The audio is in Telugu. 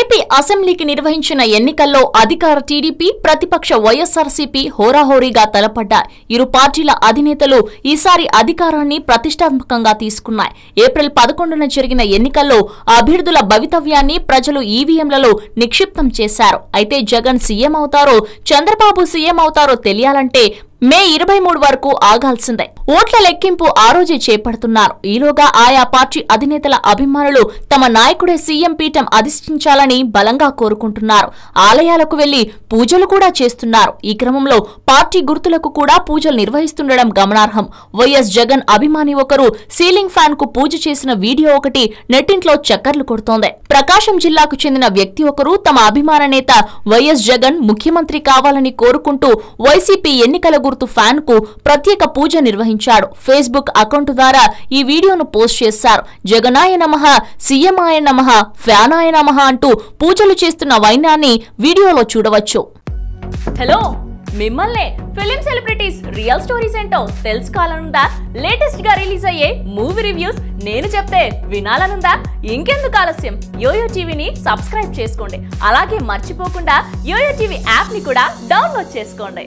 ఏపీ అసెంబ్లీకి నిర్వహించిన ఎన్నికల్లో అధికార టీడీపీ ప్రతిపక్ష వైఎస్ఆర్సీపీ హోరాహోరీగా తలపడ్డాయి. ఇరు పార్టీల అధినేతలు ఈసారి అధికారాన్ని ప్రతిష్టాత్మకంగా తీసుకున్నాయి. ఏప్రిల్ 11న జరిగిన ఎన్నికల్లో అభ్యర్థుల భవితవ్యాన్ని ప్రజలు ఈవీఎంలలో నిక్షిప్తం చేశారు. అయితే జగన్ సీఎం అవుతారో చంద్రబాబు సీఎం అవుతారో తెలియాలంటే మే 23 వరకు ఆగాల్సిందే. ఓట్ల లెక్కింపు ఆ రోజే చేపడుతున్నారు. ఈలోగా ఆయా పార్టీ అధినేతల అభిమానులు తమ నాయకుడే సీఎం పీఠం అధిష్ఠించాలని బలంగా కోరుకుంటున్నారు. ఆలయాలకు వెళ్లి పూజలు కూడా చేస్తున్నారు. ఈ క్రమంలో పార్టీ గుర్తులకు కూడా పూజలు నిర్వహిస్తుండడం గమనార్హం. వైఎస్ జగన్ అభిమాని ఒకరు సీలింగ్ ఫ్యాన్ కు పూజ చేసిన వీడియో ఒకటి నెట్టింట్లో చక్కర్లు కొడుతోంది. ప్రకాశం జిల్లాకు చెందిన వ్యక్తి ఒకరు తమ అభిమాన నేత వైఎస్ జగన్ ముఖ్యమంత్రి కావాలని కోరుకుంటూ వైసీపీ ఎన్నికల గుర్తు ఫ్యాన్ కు ప్రత్యేక పూజ నిర్వహించాడు. ఫేస్బుక్ అకౌంట్ ద్వారా ఈ వీడియోను పోస్ట్ చేశారు. జగనాయ నమః, సీఎమాయ నమః, ఫ్యానాయ నమః అంటూ పూజలు చేస్తున్న వైనాన్ని వీడియోలో చూడవచ్చు. హలో, మిమ్మల్నే ఫిలిం సెలబ్రిటీస్ రియల్ స్టోరీస్ ఏంటో తెలుసుకోవాలనుందా? లేటెస్ట్ గా రిలీజ్ అయ్యే మూవీ రివ్యూస్ నేను చెప్తే వినాలనుందా? ఇంకెందుకు ఆలస్యం, యోయో టీవీని సబ్స్క్రైబ్ చేసుకోండి. అలాగే మర్చిపోకుండా యోయో టీవీ యాప్ ని కూడా డౌన్లోడ్ చేసుకోండి.